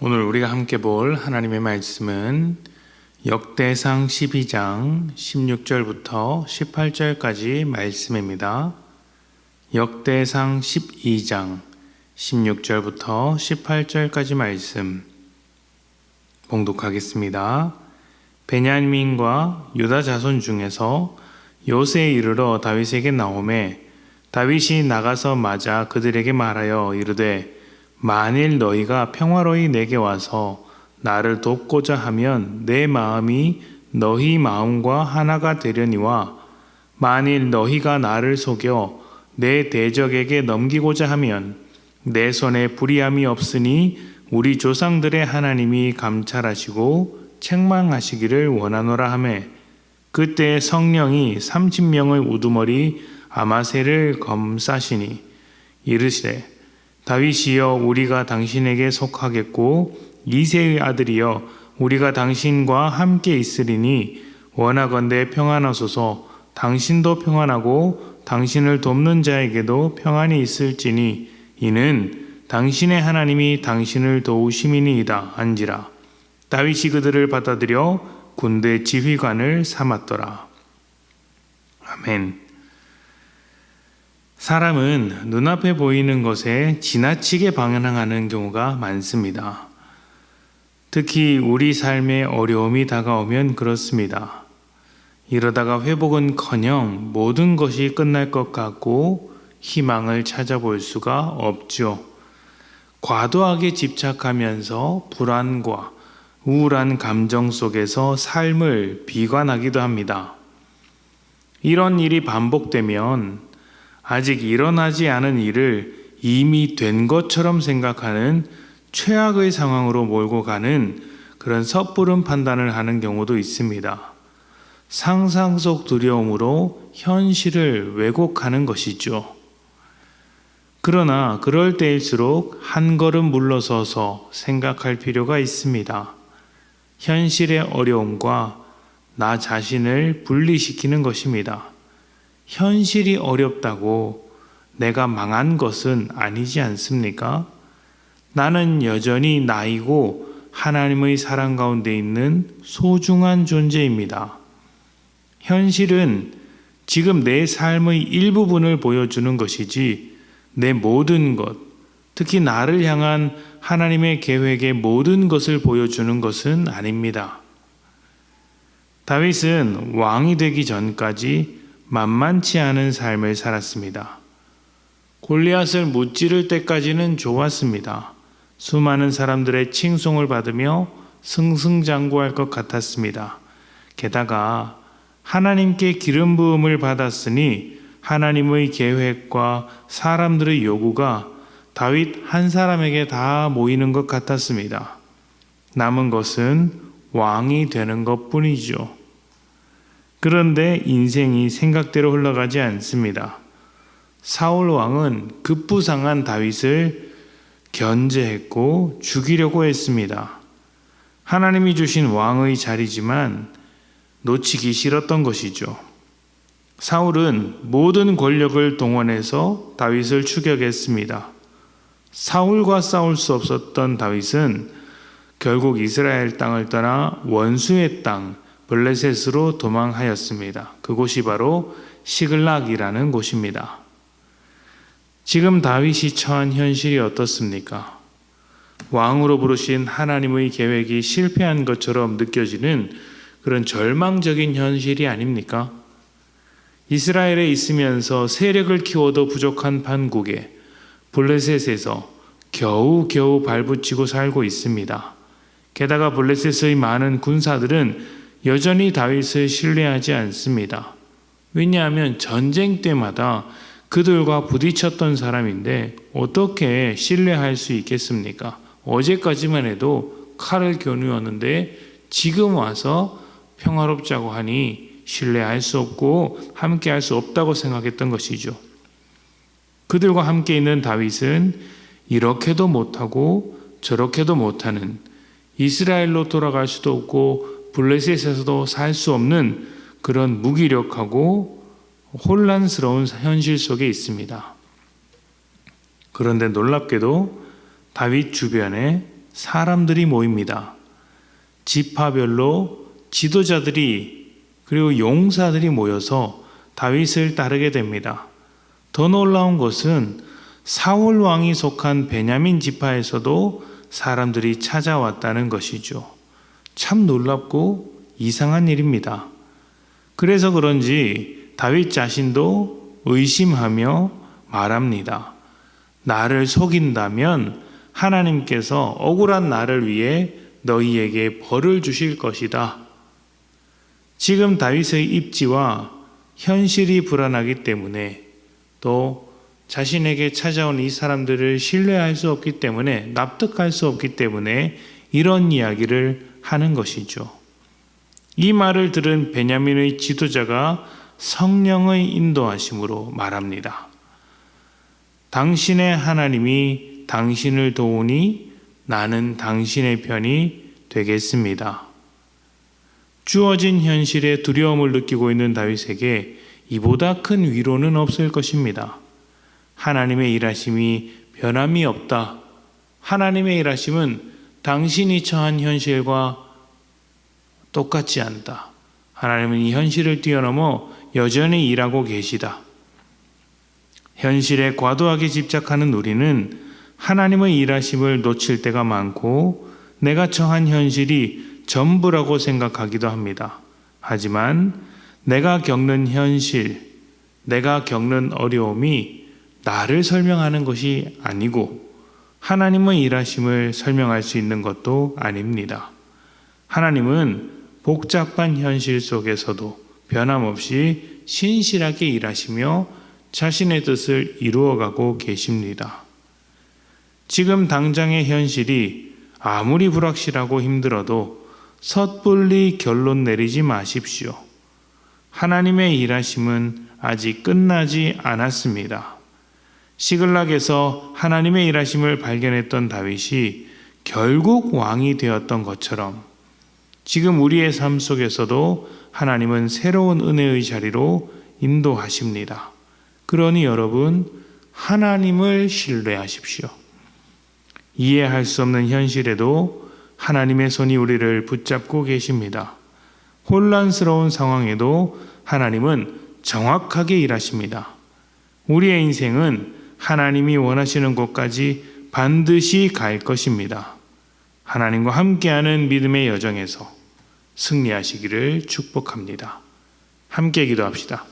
오늘 우리가 함께 볼 하나님의 말씀은 역대상 12장 16절부터 18절까지 말씀입니다. 역대상 12장 16절부터 18절까지 말씀 봉독하겠습니다. 베냐민과 유다 자손 중에서 요새에 이르러 다윗에게 나오매 다윗이 나가서 맞아 그들에게 말하여 이르되 만일 너희가 평화로이 내게 와서 나를 돕고자 하면 내 마음이 너희 마음과 하나가 되려니와 만일 너희가 나를 속여 내 대적에게 넘기고자 하면 내 손에 불의함이 없으니 우리 조상들의 하나님이 감찰하시고 책망하시기를 원하노라 하매 그때 성령이 30명의 우두머리 아마새를 검사시니 이르시되 다윗이여 우리가 당신에게 속하겠고 이새의 아들이여 우리가 당신과 함께 있으리니 원하건대 평안하소서. 당신도 평안하고 당신을 돕는 자에게도 평안이 있을지니 이는 당신의 하나님이 당신을 도우심이니이다 한지라. 다윗이 그들을 받아들여 군대 지휘관을 삼았더라. 아멘. 사람은 눈앞에 보이는 것에 지나치게 반응하는 경우가 많습니다. 특히 우리 삶에 어려움이 다가오면 그렇습니다. 이러다가 회복은커녕 모든 것이 끝날 것 같고 희망을 찾아볼 수가 없죠. 과도하게 집착하면서 불안과 우울한 감정 속에서 삶을 비관하기도 합니다. 이런 일이 반복되면 아직 일어나지 않은 일을 이미 된 것처럼 생각하는 최악의 상황으로 몰고 가는 그런 섣부른 판단을 하는 경우도 있습니다. 상상 속 두려움으로 현실을 왜곡하는 것이죠. 그러나 그럴 때일수록 한 걸음 물러서서 생각할 필요가 있습니다. 현실의 어려움과 나 자신을 분리시키는 것입니다. 현실이 어렵다고 내가 망한 것은 아니지 않습니까? 나는 여전히 나이고 하나님의 사랑 가운데 있는 소중한 존재입니다. 현실은 지금 내 삶의 일부분을 보여주는 것이지 내 모든 것, 특히 나를 향한 하나님의 계획의 모든 것을 보여주는 것은 아닙니다. 다윗은 왕이 되기 전까지 만만치 않은 삶을 살았습니다. 골리앗을 무찌를 때까지는 좋았습니다. 수많은 사람들의 칭송을 받으며 승승장구할 것 같았습니다. 게다가 하나님께 기름 부음을 받았으니 하나님의 계획과 사람들의 요구가 다윗 한 사람에게 다 모이는 것 같았습니다. 남은 것은 왕이 되는 것뿐이죠. 그런데 인생이 생각대로 흘러가지 않습니다. 사울 왕은 급부상한 다윗을 견제했고 죽이려고 했습니다. 하나님이 주신 왕의 자리지만 놓치기 싫었던 것이죠. 사울은 모든 권력을 동원해서 다윗을 추격했습니다. 사울과 싸울 수 없었던 다윗은 결국 이스라엘 땅을 떠나 원수의 땅 블레셋으로 도망하였습니다. 그곳이 바로 시글락이라는 곳입니다. 지금 다윗이 처한 현실이 어떻습니까? 왕으로 부르신 하나님의 계획이 실패한 것처럼 느껴지는 그런 절망적인 현실이 아닙니까? 이스라엘에 있으면서 세력을 키워도 부족한 판국에 블레셋에서 겨우겨우 발붙이고 살고 있습니다. 게다가 블레셋의 많은 군사들은 여전히 다윗을 신뢰하지 않습니다. 왜냐하면 전쟁 때마다 그들과 부딪혔던 사람인데 어떻게 신뢰할 수 있겠습니까? 어제까지만 해도 칼을 겨누었는데 지금 와서 평화롭자고 하니 신뢰할 수 없고 함께할 수 없다고 생각했던 것이죠. 그들과 함께 있는 다윗은 이렇게도 못하고 저렇게도 못하는, 이스라엘로 돌아갈 수도 없고 블레셋에서도 살 수 없는 그런 무기력하고 혼란스러운 현실 속에 있습니다. 그런데 놀랍게도 다윗 주변에 사람들이 모입니다. 지파별로 지도자들이 그리고 용사들이 모여서 다윗을 따르게 됩니다. 더 놀라운 것은 사울 왕이 속한 베냐민 지파에서도 사람들이 찾아왔다는 것이죠. 참 놀랍고 이상한 일입니다. 그래서 그런지 다윗 자신도 의심하며 말합니다. 나를 속인다면 하나님께서 억울한 나를 위해 너희에게 벌을 주실 것이다. 지금 다윗의 입지와 현실이 불안하기 때문에 또 자신에게 찾아온 이 사람들을 신뢰할 수 없기 때문에 납득할 수 없기 때문에 이런 이야기를 하는 것이죠. 이 말을 들은 베냐민의 지도자가 성령의 인도하심으로 말합니다. 당신의 하나님이 당신을 도우니 나는 당신의 편이 되겠습니다. 주어진 현실에 두려움을 느끼고 있는 다윗에게 이보다 큰 위로는 없을 것입니다. 하나님의 일하심이 변함이 없다. 하나님의 일하심은 당신이 처한 현실과 똑같지 않다. 하나님은 이 현실을 뛰어넘어 여전히 일하고 계시다. 현실에 과도하게 집착하는 우리는 하나님의 일하심을 놓칠 때가 많고 내가 처한 현실이 전부라고 생각하기도 합니다. 하지만 내가 겪는 현실, 내가 겪는 어려움이 나를 설명하는 것이 아니고 하나님의 일하심을 설명할 수 있는 것도 아닙니다. 하나님은 복잡한 현실 속에서도 변함없이 신실하게 일하시며 자신의 뜻을 이루어가고 계십니다. 지금 당장의 현실이 아무리 불확실하고 힘들어도 섣불리 결론 내리지 마십시오. 하나님의 일하심은 아직 끝나지 않았습니다. 시글락에서 하나님의 일하심을 발견했던 다윗이 결국 왕이 되었던 것처럼 지금 우리의 삶 속에서도 하나님은 새로운 은혜의 자리로 인도하십니다. 그러니 여러분, 하나님을 신뢰하십시오. 이해할 수 없는 현실에도 하나님의 손이 우리를 붙잡고 계십니다. 혼란스러운 상황에도 하나님은 정확하게 일하십니다. 우리의 인생은 하나님이 원하시는 곳까지 반드시 갈 것입니다. 하나님과 함께하는 믿음의 여정에서 승리하시기를 축복합니다. 함께 기도합시다.